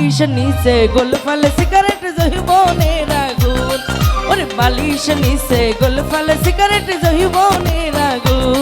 বালিশ নিচে গোলফাল সিগারেট জহিবনের আগুন, ওরে বালিশ নিচে গোলফাল সিগারেট জহিবনের আগুন।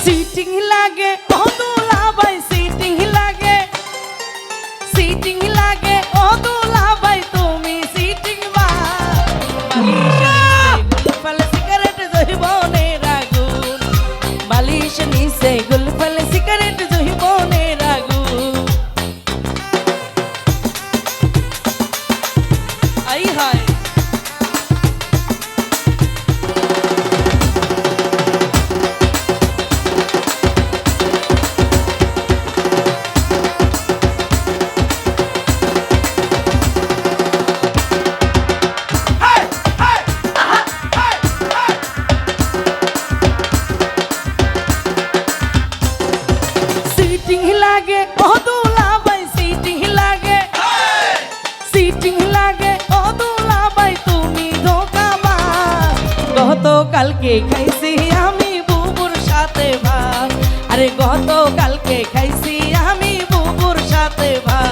সিটিং লাগে ও দুলাভাই সিটিং লাগে, সিটিং লাগে ও দুলাভাই তুমি সিটিং বা গোলফাল সিগারেট জহিবনের আগুন, বালিশ নিচে গোলফাল সিগারেট জহিবনের আগুন। আই হায় লাগে ও দুলাভাই সিটিং লাগে, সিটিং লাগে ও দুলাভাই তুমি ধোঁকাবাজ। গতকালকে খাইছি আমি বুবুর সাথে ভাত, আরে গতকালকে খাইছি আমি বুবুর সাথে ভাত।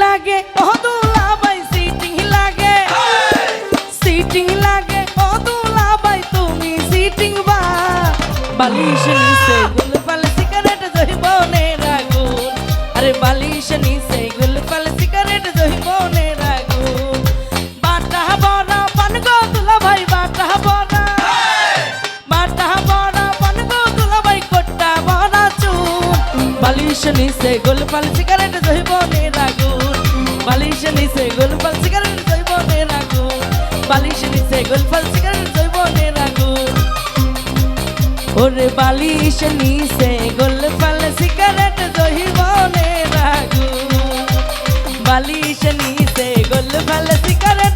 লাগে ও দুলাভাই সিটিং লাগে, সিটিং লাগে ও দুলাভাই তুমি সিটিং বা বালিশ নিচে গোলফাল সিগারেট জহিবনের আগুন, আরে বালিশ নিচে গোলফাল সিগারেট জহিবনের আগুন। বাটা বড়া পান গো দুলাভাই বাটা বড়া, বাটা বড়া পান গো দুলাভাই কোট্টা বড়া চুন, বালিশ নিচে গোলফাল সিগারেট জহিবনের আগুন, বালিশ নিচে গোলফাল সিগারেট জহিবনের আগুন, বালিশ নিচে গোলফাল সিগারেট জহিবনের আগুন। ওরে বালিশ নিচে গোলফাল সিগারেট জহিবনের আগুন, বালিশ নিচে গোলফাল সিগারেট